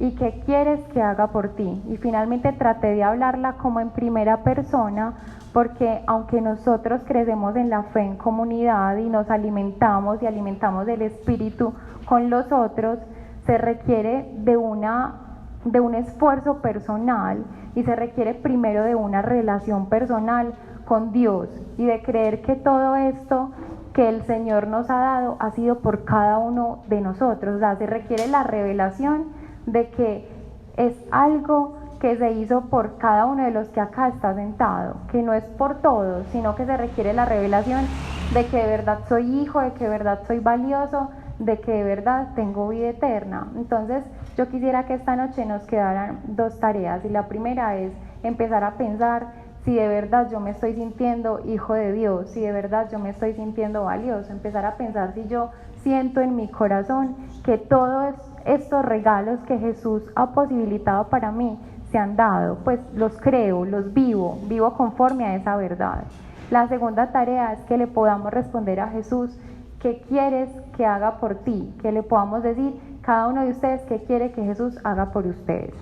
Speaker 2: ¿Y qué quieres que haga por ti? Y finalmente traté de hablarla como en primera persona, porque aunque nosotros crecemos en la fe en comunidad y nos alimentamos y alimentamos del Espíritu con los otros, se requiere de un esfuerzo personal, y se requiere primero de una relación personal con Dios, y de creer que todo esto que el Señor nos ha dado ha sido por cada uno de nosotros. O sea, se requiere la revelación de que es algo que se hizo por cada uno de los que acá está sentado, que no es por todos, sino que se requiere la revelación de que de verdad soy hijo, de que de verdad soy valioso, de que de verdad tengo vida eterna. Entonces yo quisiera que esta noche nos quedaran dos tareas, y la primera es empezar a pensar si de verdad yo me estoy sintiendo hijo de Dios, si de verdad yo me estoy sintiendo valioso, empezar a pensar si yo siento en mi corazón que todos estos regalos que Jesús ha posibilitado para mí se han dado, pues los creo, los vivo conforme a esa verdad. La segunda tarea es que le podamos responder a Jesús: ¿qué quieres que haga por ti? Que le podamos decir cada uno de ustedes qué quiere que Jesús haga por ustedes.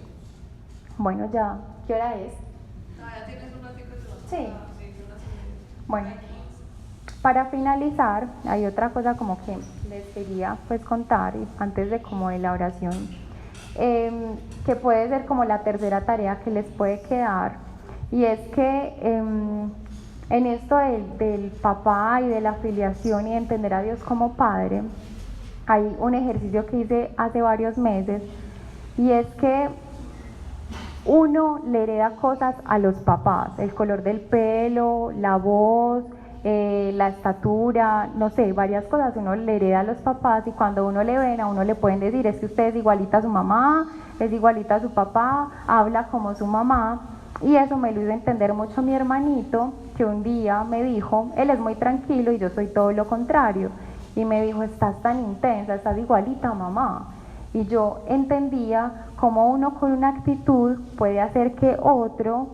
Speaker 2: Bueno, ya, ¿qué hora es?
Speaker 3: ¿Ya tienes un ratito?
Speaker 2: Sí. Bueno, para finalizar, hay otra cosa como que les quería pues contar antes de como de la oración, que puede ser como la tercera tarea que les puede quedar, y es que en esto del papá y de la filiación y de entender a Dios como Padre, hay un ejercicio que hice hace varios meses, y es que uno le hereda cosas a los papás: el color del pelo, la voz, la estatura, no sé, varias cosas uno le hereda a los papás, y cuando uno le ven, a uno le pueden decir: es que usted es igualita a su mamá, es igualita a su papá, habla como su mamá. Y eso me lo hizo entender mucho mi hermanito, que un día me dijo, él es muy tranquilo y yo soy todo lo contrario, y me dijo: estás tan intensa, estás igualita a mamá. Y yo entendía cómo uno con una actitud puede hacer que otro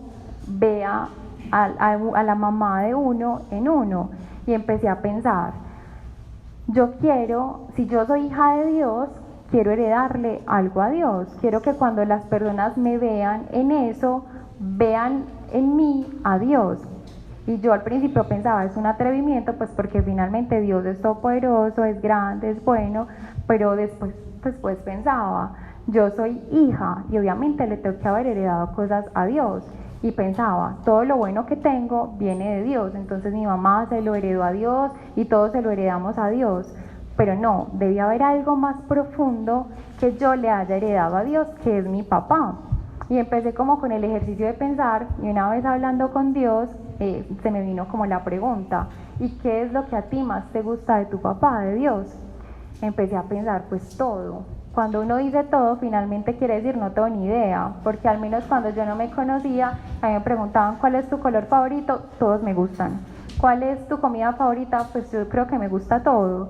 Speaker 2: vea a la mamá de uno en uno. Y empecé a pensar, yo quiero, si yo soy hija de Dios, quiero heredarle algo a Dios. Quiero que cuando las personas me vean en eso, vean en mí a Dios. Y yo al principio pensaba, es un atrevimiento, pues porque finalmente Dios es todopoderoso, es grande, es bueno, pero después pensaba, yo soy hija y obviamente le tengo que haber heredado cosas a Dios. Y pensaba, todo lo bueno que tengo viene de Dios, entonces mi mamá se lo heredó a Dios y todos se lo heredamos a Dios. Pero no, debía haber algo más profundo que yo le haya heredado a Dios, que es mi papá. Y empecé como con el ejercicio de pensar, y una vez hablando con Dios, se me vino como la pregunta, ¿y qué es lo que a ti más te gusta de tu papá, de Dios? Empecé a pensar, pues todo. Cuando uno dice todo, finalmente quiere decir no tengo ni idea, porque al menos cuando yo no me conocía, a mí me preguntaban ¿cuál es tu color favorito? Todos me gustan. ¿Cuál es tu comida favorita? Pues yo creo que me gusta todo.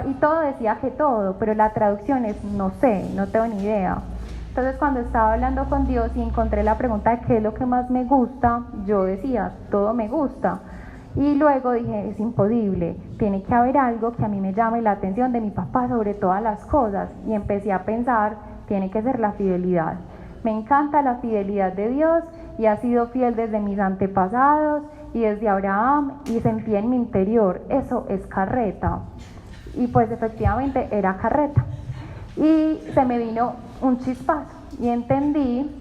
Speaker 2: Y todo decía que todo, pero la traducción es no sé, no tengo ni idea. Entonces cuando estaba hablando con Dios y encontré la pregunta de qué es lo que más me gusta, yo decía, todo me gusta. Y luego dije, es imposible, tiene que haber algo que a mí me llame la atención de mi papá sobre todas las cosas. Y empecé a pensar, tiene que ser la fidelidad. Me encanta la fidelidad de Dios y ha sido fiel desde mis antepasados y desde Abraham, y sentí en mi interior, eso es carreta. Y pues efectivamente era carreta. Y se me vino un chispazo y entendí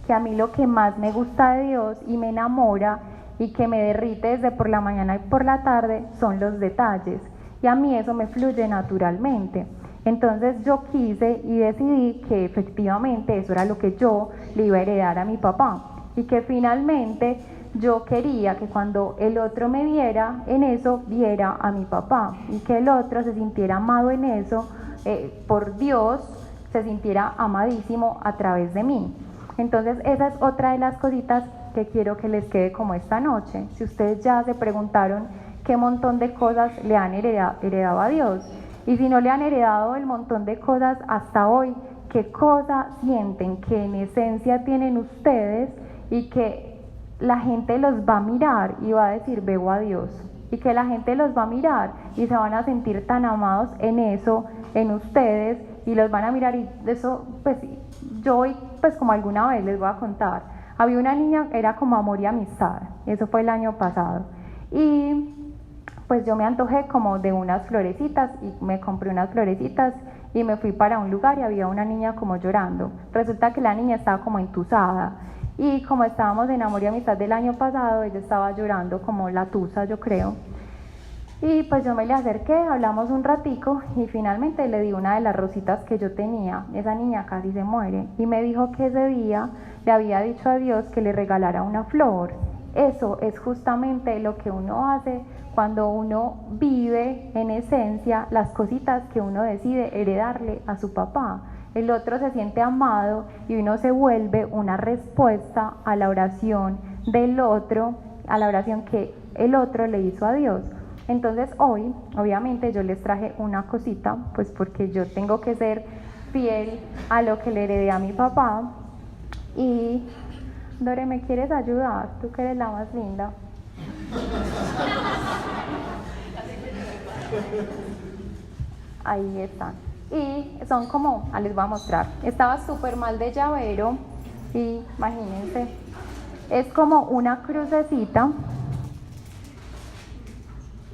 Speaker 2: que a mí lo que más me gusta de Dios y me enamora y que me derrite desde por la mañana y por la tarde son los detalles, y a mí eso me fluye naturalmente. Entonces yo quise y decidí que efectivamente eso era lo que yo le iba a heredar a mi papá, y que finalmente yo quería que cuando el otro me viera en eso, viera a mi papá, y que el otro se sintiera amado en eso, por Dios, se sintiera amadísimo a través de mí. Entonces esa es otra de las cositas que quiero que les quede como esta noche. Si ustedes ya se preguntaron qué montón de cosas le han heredado a Dios, y si no le han heredado el montón de cosas hasta hoy, qué cosa sienten que en esencia tienen ustedes y que la gente los va a mirar y va a decir veo a Dios, y que la gente los va a mirar y se van a sentir tan amados en eso, en ustedes, y los van a mirar. Y eso pues yo hoy pues como alguna vez les voy a contar, había una niña, era como amor y amistad, eso fue el año pasado, y pues yo me antojé como de unas florecitas y me compré unas florecitas y me fui para un lugar y había una niña como llorando. Resulta que la niña estaba como entusada, y como estábamos en amor y amistad del año pasado, ella estaba llorando como la tusa, yo creo. Y pues yo me le acerqué, hablamos un ratico y finalmente le di una de las rositas que yo tenía. Esa niña casi se muere y me dijo que ese día le había dicho a Dios que le regalara una flor. Eso es justamente lo que uno hace cuando uno vive en esencia las cositas que uno decide heredarle a su papá. El otro se siente amado y uno se vuelve una respuesta a la oración del otro, a la oración que el otro le hizo a Dios. Entonces hoy, obviamente yo les traje una cosita, pues porque yo tengo que ser fiel a lo que le heredé a mi papá. Y Dore, ¿me quieres ayudar? Tú que eres la más linda. Ahí están. Y son como, les voy a mostrar. Estaba súper mal de llavero y imagínense, es como una crucecita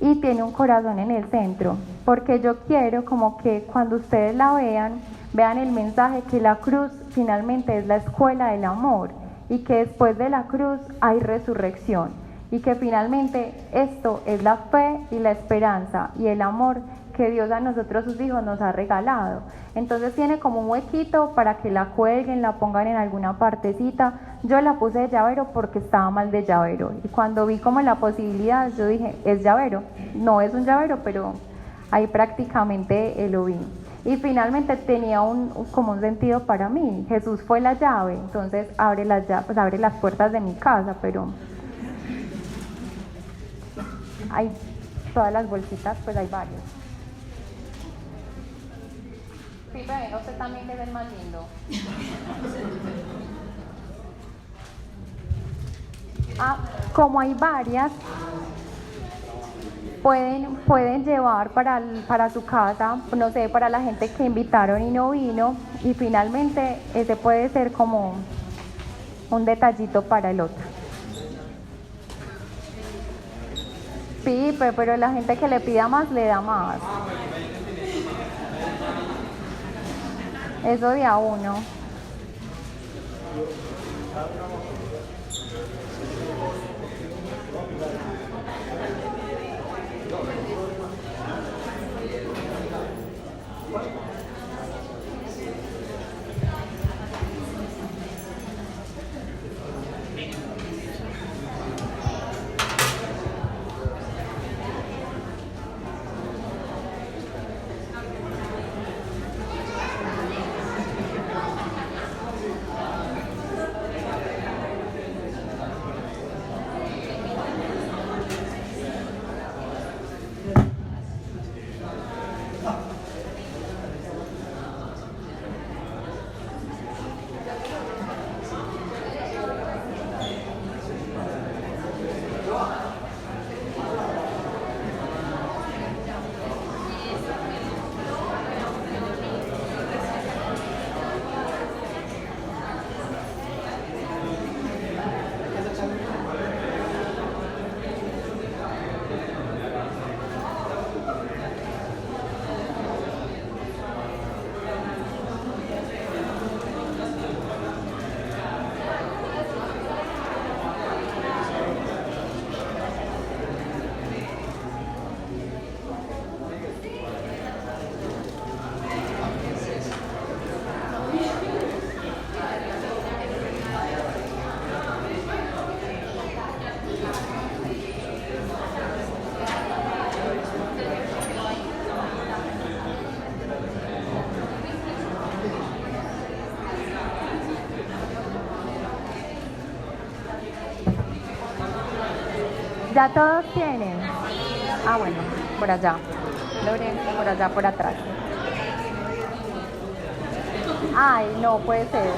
Speaker 2: y tiene un corazón en el centro, porque yo quiero como que cuando ustedes la vean el mensaje que la cruz finalmente es la escuela del amor, y que después de la cruz hay resurrección, y que finalmente esto es la fe y la esperanza y el amor que Dios a nosotros sus hijos nos ha regalado. Entonces tiene como un huequito para que la cuelguen, la pongan en alguna partecita. Yo la puse de llavero porque estaba mal de llavero, y cuando vi como la posibilidad yo dije, es llavero, no es un llavero, pero ahí prácticamente lo vi. Y finalmente tenía como un sentido para mí. Jesús fue la llave, entonces abre las puertas de mi casa, pero hay todas las bolsitas, pues hay varios. Pipe, venga usted también que es el más lindo. Como hay varias, pueden llevar para su casa, no sé, para la gente que invitaron y no vino, y finalmente ese puede ser como un detallito para el otro. Pipe, pero la gente que le pida más, le da más. Eso de a uno. ¿Ya todos tienen? Ah, bueno, por allá. Lorenzo, por allá, por atrás. Ay, no puede ser.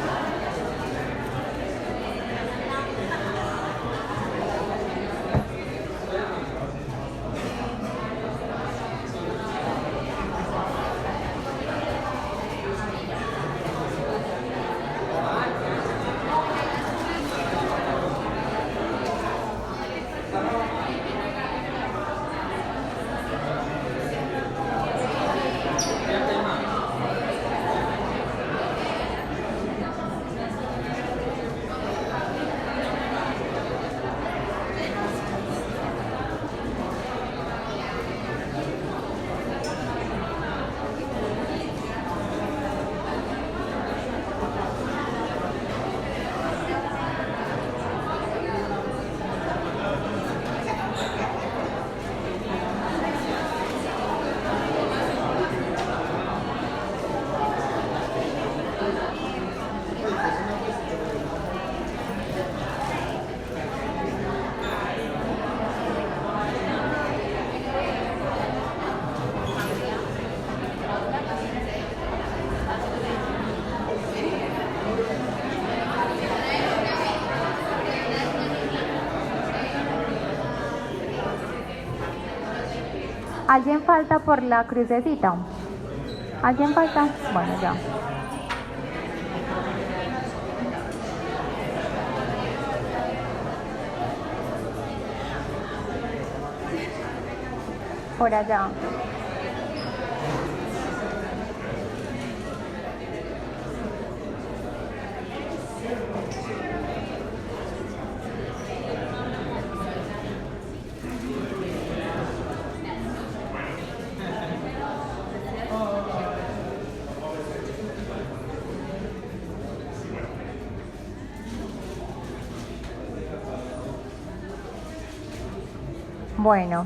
Speaker 2: ¿Alguien falta por la crucecita? ¿Alguien falta? Bueno, ya. Por allá. Bueno,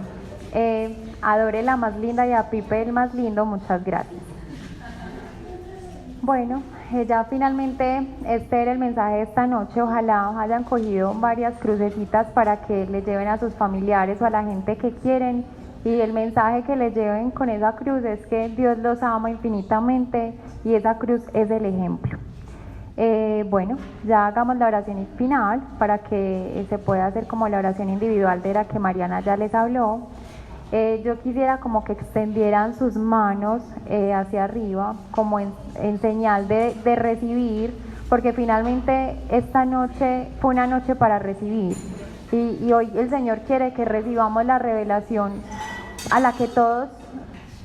Speaker 2: a Dore la más linda y a Pipe el más lindo, muchas gracias. Bueno, ya finalmente este era el mensaje de esta noche. Ojalá hayan cogido varias crucecitas para que le lleven a sus familiares o a la gente que quieren Y el mensaje que les lleven con esa cruz es que Dios los ama infinitamente y esa cruz es el ejemplo. Bueno, ya hagamos la oración final para que se pueda hacer como la oración individual de la que Mariana ya les habló. Yo quisiera como que extendieran sus manos hacia arriba como en señal de recibir, porque finalmente esta noche fue una noche para recibir y hoy el Señor quiere que recibamos la revelación a la que todos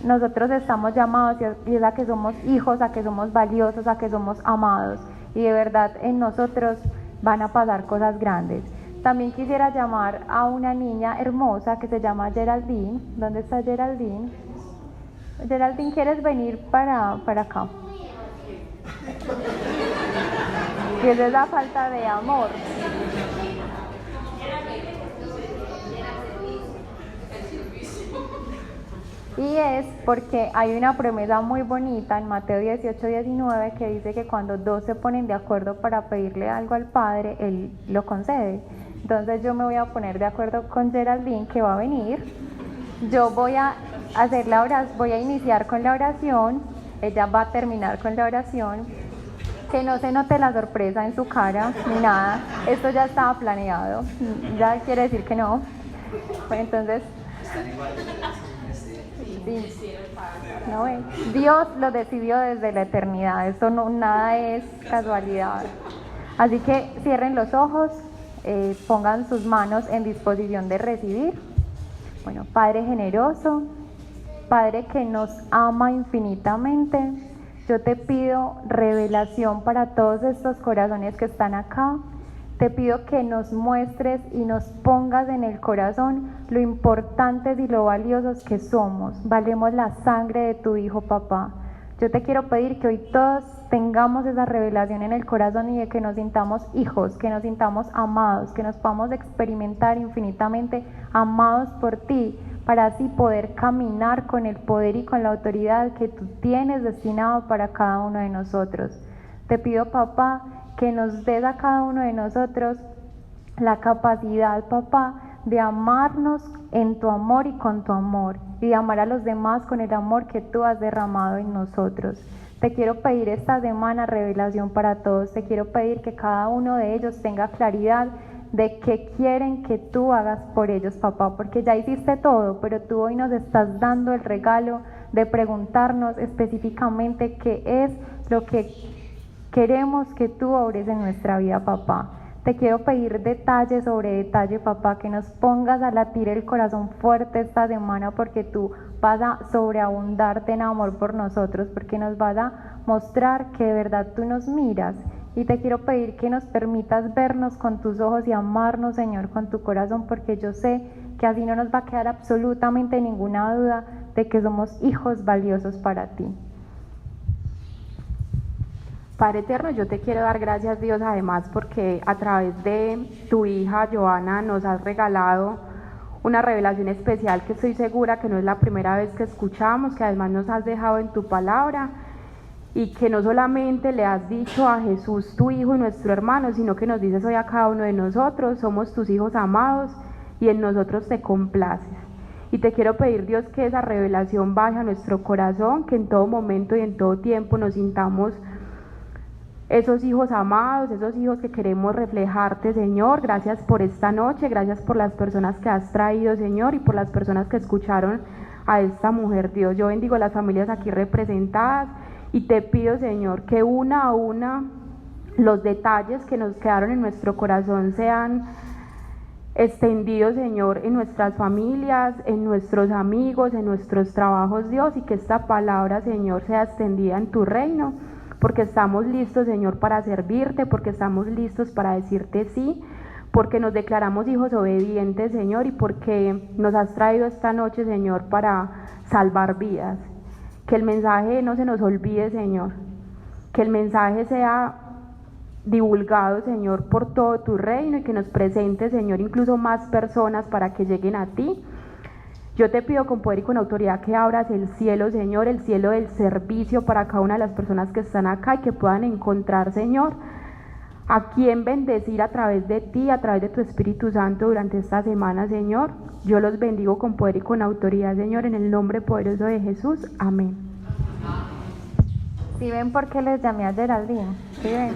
Speaker 2: nosotros estamos llamados, y es a que somos hijos, a que somos valiosos, a que somos amados, y de verdad en nosotros van a pasar cosas grandes. También quisiera llamar a una niña hermosa que se llama Geraldine. ¿Dónde está Geraldine? Geraldine, ¿quieres venir para acá? Y esa es la falta de amor. Y es porque hay una promesa muy bonita en Mateo 18:19 que dice que cuando dos se ponen de acuerdo para pedirle algo al Padre, Él lo concede. Entonces yo me voy a poner de acuerdo con Geraldine, que va a venir. Yo voy a hacer la oración, voy a iniciar con la oración, ella va a terminar con la oración. Que no se note la sorpresa en su cara ni nada, esto ya estaba planeado, ya quiere decir que no. Pues entonces, sí, no, Dios lo decidió desde la eternidad, esto no, nada es casualidad. Así que cierren los ojos, pongan sus manos en disposición de recibir. Bueno, Padre generoso, Padre que nos ama infinitamente, yo te pido revelación para todos estos corazones que están acá. Te pido que nos muestres y nos pongas en el corazón lo importantes y lo valiosos que somos. Valemos la sangre de tu Hijo, papá. Yo te quiero pedir que hoy todos tengamos esa revelación en el corazón y de que nos sintamos hijos, que nos sintamos amados, que nos podamos experimentar infinitamente amados por ti, para así poder caminar con el poder y con la autoridad que tú tienes destinado para cada uno de nosotros. Te pido, papá, que nos des a cada uno de nosotros la capacidad, papá, de amarnos en tu amor y con tu amor, y de amar a los demás con el amor que tú has derramado en nosotros. Te quiero pedir esta semana revelación para todos, te quiero pedir que cada uno de ellos tenga claridad de qué quieren que tú hagas por ellos, papá, porque ya hiciste todo, pero tú hoy nos estás dando el regalo de preguntarnos específicamente qué es lo que queremos que tú obres en nuestra vida, papá. Te quiero pedir detalle sobre detalle, papá, que nos pongas a latir el corazón fuerte esta semana, porque tú vas a sobreabundarte en amor por nosotros, porque nos vas a mostrar que de verdad tú nos miras. Y te quiero pedir que nos permitas vernos con tus ojos y amarnos, Señor, con tu corazón, porque yo sé que así no nos va a quedar absolutamente ninguna duda de que somos hijos valiosos para ti.
Speaker 4: Padre eterno, yo te quiero dar gracias, Dios, además porque a través de tu hija Joana nos has regalado una revelación especial que estoy segura que no es la primera vez que escuchamos, que además nos has dejado en tu palabra, y que no solamente le has dicho a Jesús, tu hijo y nuestro hermano, sino que nos dices hoy a cada uno de nosotros: somos tus hijos amados y en nosotros te complaces. Y te quiero pedir, Dios, que esa revelación baje a nuestro corazón, que en todo momento y en todo tiempo nos sintamos esos hijos amados, esos hijos que queremos reflejarte, Señor. Gracias por esta noche, gracias por las personas que has traído, Señor, y por las personas que escucharon a esta mujer, Dios. Yo bendigo las familias aquí representadas y te pido, Señor, que una a una los detalles que nos quedaron en nuestro corazón sean extendidos, Señor, en nuestras familias, en nuestros amigos, en nuestros trabajos, Dios, y que esta palabra, Señor, sea extendida en tu reino, porque estamos listos, Señor, para servirte, porque estamos listos para decirte sí, porque nos declaramos hijos obedientes, Señor, y porque nos has traído esta noche, Señor, para salvar vidas. Que el mensaje no se nos olvide, Señor, que el mensaje sea divulgado, Señor, por todo tu reino, y que nos presente, Señor, incluso más personas para que lleguen a ti. Yo te pido con poder y con autoridad que abras el cielo, Señor, el cielo del servicio para cada una de las personas que están acá, y que puedan encontrar, Señor, a quién bendecir a través de ti, a través de tu Espíritu Santo durante esta semana, Señor. Yo los bendigo con poder y con autoridad, Señor, en el nombre poderoso de Jesús. Amén.
Speaker 2: ¿Sí ven por qué les llamé a Geraldine? ¿Sí ven?